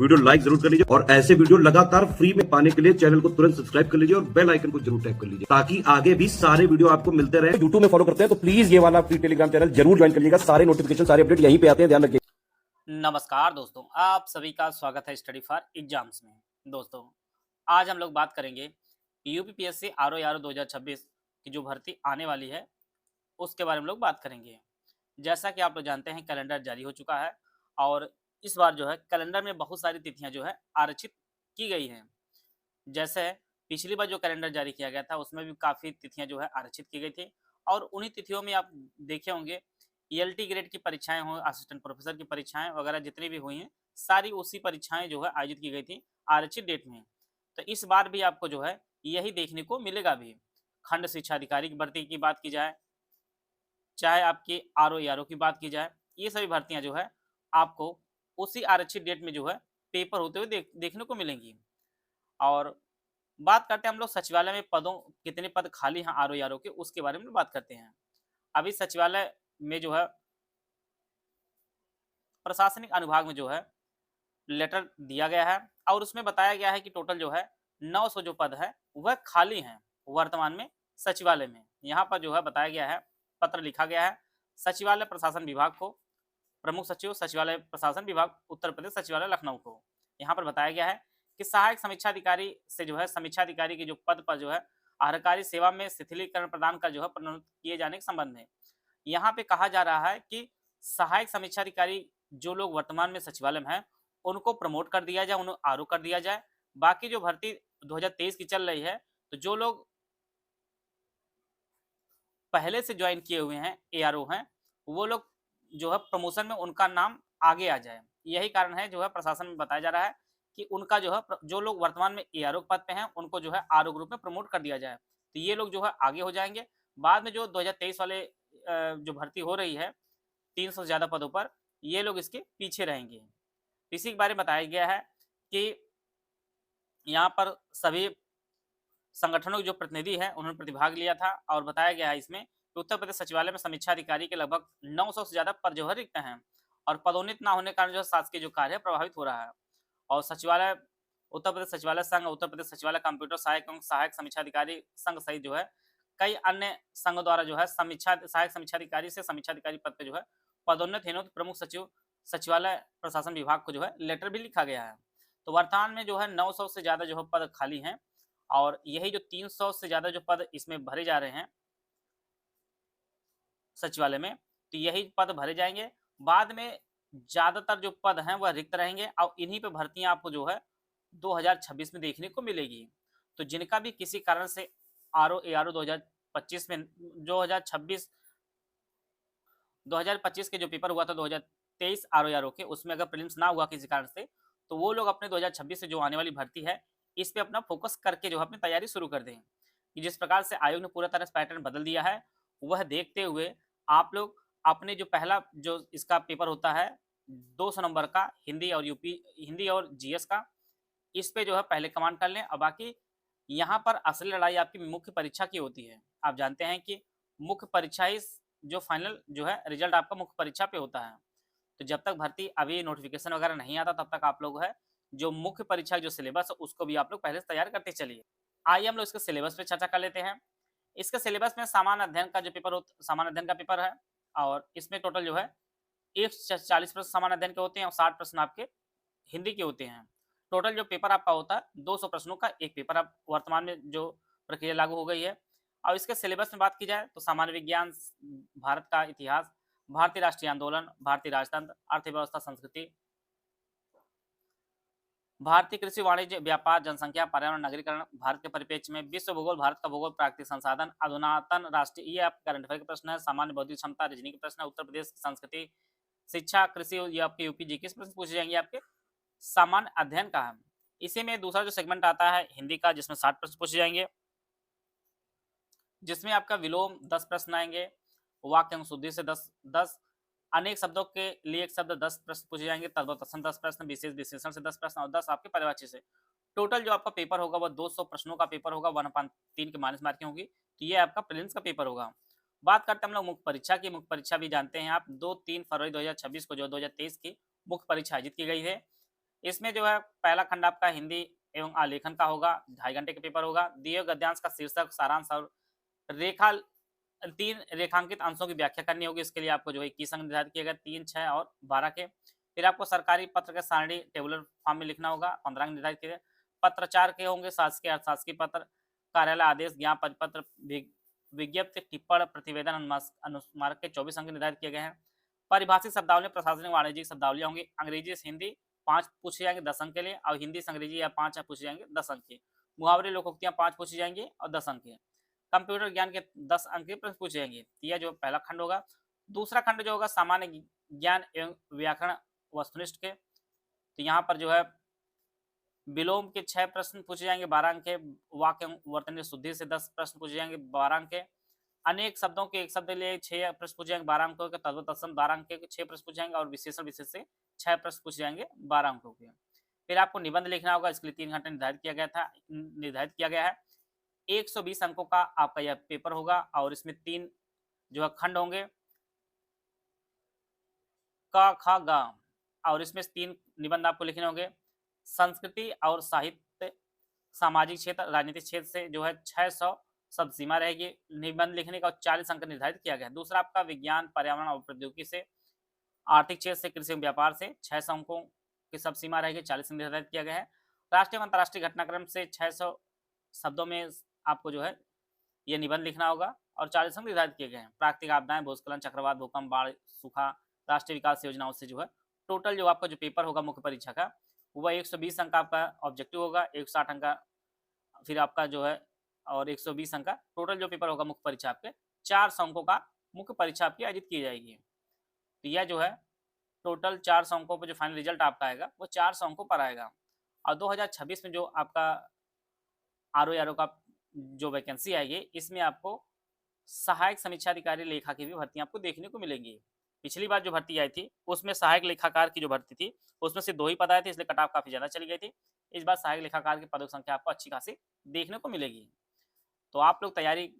Video like जरूर कर लीजिए और ऐसे वीडियो लगातार फ्री में पाने के लिए चैनल को तुरंत सब्सक्राइब कर लीजिए और बेल आइकन को जरूर टैप कर लीजिए ताकि आगे भी सारे वीडियो आपको मिलते रहे। यूट्यूब में फॉलो करते हैं तो प्लीज ये वाला फ्री टेलीग्राम चैनल जरूर ज्वाइन कर लीजिएगा। सारे नोटिफिकेशन सारे अपडेट यहीं पे आते हैं, ध्यान रखिए। नमस्कार दोस्तों, आप सभी का स्वागत है स्टडी फॉर एग्जाम्स में। दोस्तों, आज हम लोग बात करेंगे यूपीपीएससी आरओ 2026 की जो भर्ती आने वाली है उसके बारे में लोग बात करेंगे। जैसा कि आप लोग जानते हैं, कैलेंडर जारी हो चुका है और इस बार जो है कैलेंडर में बहुत सारी तिथियां जो है आरक्षित की गई हैं। जैसे पिछली बार जो कैलेंडर जारी किया गया था उसमें भी काफ़ी तिथियां जो है आरक्षित की गई थी और उन्हीं तिथियों में आप देखे होंगे ईएलटी ग्रेड की परीक्षाएं हो, असिस्टेंट प्रोफेसर की परीक्षाएं वगैरह जितनी भी हुई हैं, सारी उसी परीक्षाएं जो है आयोजित की गई थी आरक्षित डेट में। तो इस बार भी आपको जो है यही देखने को मिलेगा भी। खंड शिक्षा अधिकारी की भर्ती की बात की जाए, चाहे आपकी आरओ की बात की जाए, ये सभी भर्तियां जो है आपको उसी आरक्षित डेट में जो है पेपर होते हुए देखने को मिलेंगी। और बात करते हैं हम लोग सचिवालय में पदों, कितने पद खाली हैं आरओ के, उसके बारे में बात करते हैं। अभी सचिवालय में जो है प्रशासनिक अनुभाग में जो है लेटर दिया गया है और उसमें बताया गया है कि टोटल जो है 900 जो पद है वह खाली हैं वर्तमान में सचिवालय में। यहाँ पर जो है बताया गया है, पत्र लिखा गया है सचिवालय प्रशासन विभाग को, प्रमुख सचिव सचिवालय प्रशासन विभाग उत्तर प्रदेश सचिवालय लखनऊ को। यहाँ पर बताया गया है कि सहायक समीक्षा अधिकारी से जो है समीक्षा अधिकारी के जो पद पर जो है आहारकारी सेवा में शिथिलीकरण प्रदान कर जो है प्रोन्नत किए जाने के संबंध में यहाँ पे कहा जा रहा है कि सहायक समीक्षा अधिकारी जो लोग वर्तमान में सचिवालय में हैं उनको प्रमोट कर दिया जाए, उन्हें आरओ कर दिया जाए। बाकी जो भर्ती 2023 की चल रही है, तो जो लोग पहले से ज्वाइन किए हुए हैं एआरओ हैं, वो लोग जो है प्रमोशन में उनका नाम आगे आ जाए। यही कारण है जो है प्रशासन में बताया जा रहा है कि उनका जो है जो लोग वर्तमान में एआरओ पद पे हैं उनको जो है आरओ ग्रुप में प्रमोट कर दिया जाए, तो ये लोग जो है आगे हो जाएंगे। बाद में जो 2023 वाले जो भर्ती हो रही है 300 से ज़्यादा पदों पर, ये लोग इसके पीछे रहेंगे। इसी के बारे में बताया गया है कि यहाँ पर सभी संगठनों के जो प्रतिनिधि हैं उन्होंने प्रतिभाग लिया था और बताया गया है इसमें कि उत्तर प्रदेश सचिवालय में समीक्षा अधिकारी के लगभग 900 से ज़्यादा पद जो है रिक्त हैं और पदोन्नत ना होने के कारण जो है शासकीय जो कार्य है प्रभावित हो रहा है। और सचिवालय उत्तर प्रदेश सचिवालय संघ, उत्तर प्रदेश सचिवालय कंप्यूटर सहायक एवं सहायक समीक्षा अधिकारी संघ सहित जो है कई अन्य संघ द्वारा जो है सहायक समीक्षा अधिकारी से समीक्षा अधिकारी पद पे जो है पदोन्नत हेतु प्रमुख सचिव सचिवालय प्रशासन विभाग को जो है लेटर भी लिखा गया है। तो वर्तमान में जो है 900 से ज़्यादा जो है पद खाली हैं और यही जो 300 से ज़्यादा जो पद इसमें भरे जा रहे हैं सचिवालय में, तो यही पद भरे जाएंगे। बाद में ज़्यादातर जो पद हैं वह रिक्त रहेंगे और इन्हीं पे भर्तियां आपको जो है 2026 में देखने को मिलेगी। तो जिनका भी किसी कारण से आरओ एआरओ 2025 में 2025 के जो पेपर हुआ था 2023 आरओ के, उसमें अगर प्रीलिम्स ना हुआ किसी कारण से, तो वो लोग अपने 2026 से जो आने वाली भर्ती है इस पे अपना फोकस करके जो है अपनी तैयारी शुरू कर दें। कि जिस प्रकार से आयोग ने पूरा तरह से पैटर्न बदल दिया है, वह देखते हुए आप लोग अपने जो पहला जो इसका पेपर होता है 200 नंबर का हिंदी और जीएस का, इस पे जो है पहले कमांड कर लें और बाकी यहाँ पर असली लड़ाई आपकी मुख्य परीक्षा की होती है। आप जानते हैं कि मुख्य परीक्षा ही जो फाइनल जो है रिजल्ट आपका मुख्य परीक्षा पे होता है। तो जब तक भर्ती अभी नोटिफिकेशन वगैरह नहीं आता तब तक आप लोग है जो मुख्य परीक्षा जो सिलेबस है उसको भी आप लोग पहले से तैयार करते चलिए। आइए हम लोग इसके सिलेबस पे चर्चा कर लेते हैं। इसके सिलेबस में सामान्य अध्ययन का जो पेपर सामान्य अध्ययन का पेपर है और इसमें टोटल जो है 140 प्रश्न सामान्य अध्ययन के होते हैं और 60 प्रश्न आपके हिंदी के होते हैं। टोटल जो पेपर आपका होता है 200 प्रश्नों का एक पेपर अब वर्तमान में जो प्रक्रिया लागू हो गई है। और इसके सिलेबस में बात की जाए तो सामान्य विज्ञान, भारत का इतिहास, भारतीय राष्ट्रीय आंदोलन, भारतीय राजतंत्र, अर्थव्यवस्था, संस्कृति, भारतीय कृषि, वाणिज्य, व्यापार, जनसंख्या, पर्यावरण, नगरीकरण, भारत के परिप्रेक्ष्य में, विश्व भूगोल, भारत का भूगोल, प्राकृतिक संसाधन, अधुनातन राष्ट्रीय, ये आपके करंट अफेयर के प्रश्न है। सामान्य बौद्धिक क्षमता, रीजनिंग के प्रश्न है। उत्तर प्रदेश की संस्कृति, शिक्षा, कृषि, ये आपके यूपी जी के प्रश्न पूछे जाएंगे आपके सामान्य अध्ययन का है। इसी में दूसरा जो सेगमेंट आता है हिंदी का, जिसमें 60 प्रश्न पूछे जाएंगे, जिसमें आपका विलोम 10 प्रश्न आएंगे, वाक्यांश शुद्धि से 10, अनेक शब्दों के लिए एक शब्द 10 प्रश्न पूछे जाएंगे, तद्भव 10 प्रश्न, विशेष विशेषण से 10 प्रश्न और 10 आपके परिभाषा से। टोटल जो आपका पेपर होगा वह 200 प्रश्नों का पेपर होगा, 1/3 की माइनस मार्किंग होगी। तो ये आपका प्रीलिम्स का पेपर होगा। बात करते हैं हम लोग मुख्य परीक्षा की। मुख्य परीक्षा भी जानते हैं आप 2-3 फरवरी 2026 को जो 2023 की मुख्य परीक्षा आयोजित की गई है। इसमें जो है पहला खंड आपका हिंदी एवं आलेखन का होगा, 2.5 घंटे का पेपर होगा। दिए हुए गद्यांश का शीर्षक, सारांश और रेखा 3 रेखांकित अंशों की व्याख्या करनी होगी। इसके लिए आपको जो है 21 अंक निर्धारित किए गए, 3, 6 और 12 के। फिर आपको सरकारी पत्र के सारणी टेबुलर फॉर्म में लिखना होगा, 15 अंक निर्धारित किए गए। पत्राचार के होंगे, शासकीय अशासकीय पत्र, कार्यालय आदेश, ज्ञापन पत्र, विज्ञप्ति, टिप्पण, प्रतिवेदन, अनुस्मारक के 24 अंक निर्धारित किए गए हैं। परिभाषित शब्दावली, प्रशासनिक वाणिज्यिक शब्दावलियां होंगी। अंग्रेजी से हिंदी 5 पूछे जाएंगे 10 अंक के लिए, और हिंदी से अंग्रेजी या 5 पूछे जाएंगे 10 अंक के। मुहावरे, लोकोक्तियां 5 पूछी जाएंगी और 10 अंक के। कंप्यूटर ज्ञान के 10 अंक के प्रश्न पूछे जाएंगे। यह जो पहला खंड होगा। दूसरा खंड जो होगा सामान्य ज्ञान एवं व्याकरण वस्तुनिष्ठ के, तो यहाँ पर जो है विलोम के 6 प्रश्न पूछे जाएंगे 12 अंक के। वाक्य वर्तनी शुद्धि से 10 प्रश्न पूछे जाएंगे 12 अंक के। अनेक शब्दों के एक शब्द के लिए 6 प्रश्न पूछे जाएंगे 12 अंकों के। तद्भव तत्सम 12 अंक के 6 प्रश्न पूछे जाएंगे, और विशेषण विशेष से 6 प्रश्न पूछे जाएंगे 12 अंकों के। फिर आपको निबंध लिखना होगा, इसके लिए 3 घंटे निर्धारित किया गया है। 120 अंकों का आपका यह पेपर होगा, और इसमें 3 जो है खंड होंगे, क ख ग, और इसमें 3 निबंध आपको लिखने होंगे। संस्कृति और साहित्य, सामाजिक क्षेत्र, राजनीतिक क्षेत्र से जो है 600 शब्द सीमा रहेगी निबंध लिखने का, और 40 अंक निर्धारित किया गया है। दूसरा आपका विज्ञान, पर्यावरण और प्रौद्योगिकी से, आर्थिक क्षेत्र से, कृषि एवं व्यापार से 600 अंकों की सब सीमा रहेगी, 40 अंक निर्धारित किया गया है। राष्ट्रीय एवं अंतर्राष्ट्रीय घटनाक्रम से 600 शब्दों में आपको जो है ये निबंध लिखना होगा, और 40 अंक निर्धारित किए गए हैं। प्राकृतिक आपदाएं, भूस्खलन, चक्रवात, भूकंप, बाढ़, सूखा, राष्ट्रीय विकास योजनाओं से जो है टोटल जो आपका जो पेपर होगा मुख्य परीक्षा का, वह 120 अंक का आपका ऑब्जेक्टिव होगा, 160 अंक का फिर आपका जो है, और 120 अंक का टोटल जो पेपर होगा मुख्य परीक्षा आपके 400 अंकों का मुख्य परीक्षा आपकी आयोजित की जाएगी। तो यह जो है टोटल 400 अंकों पर जो फाइनल रिजल्ट आपका आएगा वो 400 अंकों पर आएगा। और 2026 में जो आपका आरओ का जो वैकेंसी आएगी, इसमें आपको सहायक समीक्षा अधिकारी लेखा की भी भर्तियां आपको देखने को मिलेंगी। पिछली बार जो भर्ती आई थी उसमें सहायक लेखाकार की जो भर्ती थी उसमें से 2 ही पद आए थे, इसलिए कट ऑफ काफी ज्यादा चली गई थी। इस बार सहायक लेखाकार की पदों की संख्या आपको अच्छी खासी देखने को मिलेगी। तो आप लोग तैयारी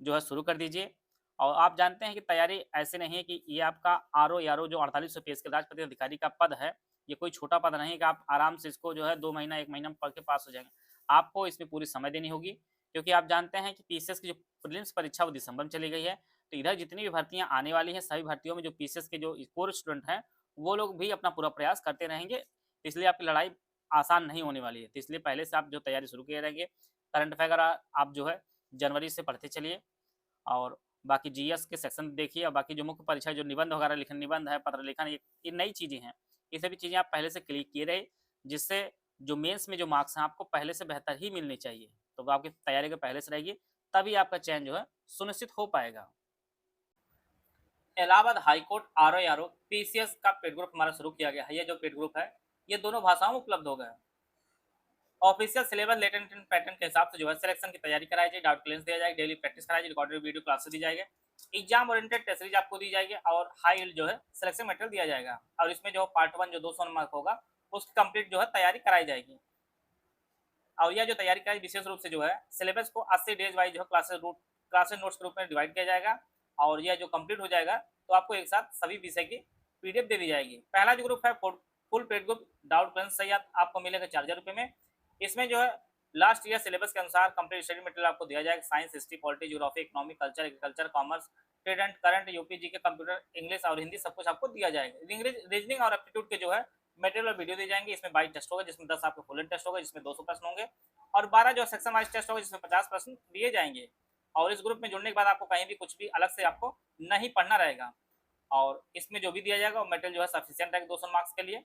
जो है शुरू कर दीजिए। और आप जानते हैं कि तैयारी ऐसे नहीं है कि ये आपका आरओ जो 4800 पेज के राष्ट्रपति अधिकारी का पद है, ये कोई छोटा पद नहीं है कि आप आराम से इसको जो है 2 महीना 1 महीना में पढ़ के पास हो जाएंगे। आपको इसमें पूरी समय देनी होगी, क्योंकि आप जानते हैं कि पीसीएस की जो प्रीलिम्स परीक्षा वो दिसंबर में चली गई है। तो इधर जितनी भी भर्तियां आने वाली हैं सभी भर्तियों में जो पीसीएस के जो कोर स्टूडेंट हैं वो लोग भी अपना पूरा प्रयास करते रहेंगे, इसलिए आपकी लड़ाई आसान नहीं होने वाली है। तो इसलिए पहले से आप जो तैयारी शुरू किए रहेंगे, करंट अफेयर आप जो है जनवरी से पढ़ते चलिए, और बाकी जीएस के सेक्शन देखिए, और बाकी जो मुख्य परीक्षा जो निबंध वगैरह लिखन निबंध है, पत्र लेखन, ये नई चीज़ें हैं। ये सभी चीज़ें आप पहले से क्लिक किए रहे, जिससे जो मेंस में जो मार्क्स हैं आपको पहले से बेहतर ही मिलने चाहिए। तो आपकी तैयारी अगर पहले से रहेगी तभी आपका चयन जो है सुनिश्चित हो पाएगा। इलाहाबाद हाईकोर्ट आरओ पीसीएस का पेड ग्रुप हमारा शुरू किया गया है। ये जो पेड ग्रुप है ये दोनों भाषाओं में उपलब्ध होगा। ऑफिशियल सिलेबस लेटेंट पैटर्न के हिसाब से जो है सिलेक्शन की तैयारी कराई जाए, डाउट क्लियरेंस दिया जाएगा, डेली प्रैक्टिस कराई जाए, रिकॉर्डेड वीडियो क्लासेस दी जाएगी, एग्जाम ओरिएंटेड टेस्ट सीरीज आपको दी जाएगी, और हाई यील्ड जो है सिलेक्शन मटेरियल दिया जाएगा। और इसमें जो पार्ट 1 जो 200 मार्क होगा उसकी कंप्लीट जो है तैयारी कराई जाएगी। और यह जो तैयारी कराई विशेष रूप से जो है सिलेबस को 80 डेज वाइज जो है क्लासेस नोट्स के रूप में डिवाइड किया जाएगा, और यह जो कंप्लीट हो जाएगा तो आपको एक साथ सभी विषय की पीडीएफ दे दी जाएगी। पहला जो ग्रुप है full paid group doubt clearance सही आपको मिलेगा 4000 रुपये में। इसमें जो है लास्ट ईयर सिलेबस के अनुसार कंप्लीट स्टडी मटेरियल आपको दिया जाएगा, science, history, polity, geography, economic, culture, agriculture, commerce, trade and current, UP G K, computer, English और हिंदी सब कुछ आपको दिया जाएगा। रीजनिंग और एप्टीट्यूड के जो है मटेरियल और वीडियो दी जाएंगे। इसमें 22 टेस्ट होगा, जिसमें 10 आपके फुल टेस्ट होगा जिसमें 200 प्रश्न होंगे, और 12 जो सेक्शन वाइज टेस्ट होगा जिसमें 50 प्रश्न दिए जाएंगे। और इस ग्रुप में जुड़ने के बाद आपको कहीं भी कुछ भी अलग से आपको नहीं पढ़ना रहेगा, और इसमें जो भी दिया जाएगा वो मटेरियल जो है सफिशिएंट रहेगा 200 मार्क्स के लिए।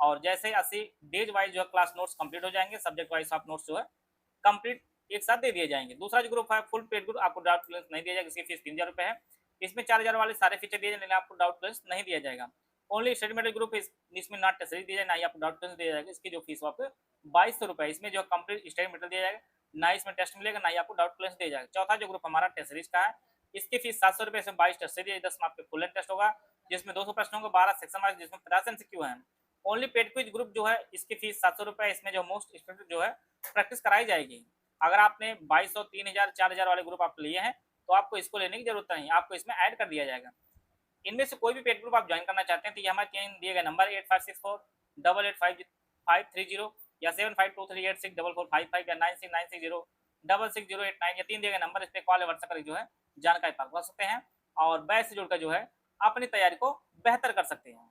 और जैसे ही 80 डेज वाइज जो है क्लास नोट्स कंप्लीट हो जाएंगे, सब्जेक्ट वाइज आप नोट्स जो है कंप्लीट एक साथ दे दिए जाएंगे। दूसरा जो ग्रुप है फुल पेड ग्रुप, आपको डाउट क्लियरेंस नहीं दिया जाएगा, इसकी फीस 3000 रुपये है। इसमें 4000 वाले सारे फीचर दिए जाएंगे, आपको डाउट क्लियरेंस नहीं दिया जाएगा। ओनली स्टडी मटेरियल ग्रुप इसमें ना टेस्ट सीरीज दिया जाए, ना ही आपको डाउट क्लियरेंस दिया जाएगा। इसकी जो फीस आपको 2200 रुपये, इसमें जो कंप्लीट स्टडी मटेरियल दिया जाएगा, ना इसमें टेस्ट मिलेगा, ना ही आपको डाउट क्लियरेंस दिया जाएगा। चौथा जो ग्रुप हमारा टेस्ट सीरीज का है, इसकी फीस 700 रुपये, इसमें 22 टेस्ट सीरीज, 10 मार्क्स के फुल टेस्ट होगा जिसमें 200 प्रश्न होंगे, 12 सेक्शन वाइज जिसमें 50 एमसीक्यू है। ओनली पेड क्विज ग्रुप जो है इसकी फीस 700 रुपये, इसमें जो मोस्ट स्टूडेंट जो है प्रैक्टिस कराई जाएगी। अगर आपने 2200, 3000, 4000 वाले ग्रुप आप लिए हैं तो आपको इसको लेने की जरूरत नहीं, आपको इसमें ऐड कर दिया जाएगा। इनमें से कोई भी पेड ग्रुप आप ज्वाइन करना चाहते हैं तो ये हमारे 3 दिए गए नंबर 8564 885530 या 7523864455 या 969606606689 ये 3 दिए गए नंबर, इस पे कॉल या व्हाट्सएप करके जो है जानकारी प्राप्त कर सकते हैं और बैच से जुड़कर जो है अपनी तैयारी को बेहतर कर सकते हैं।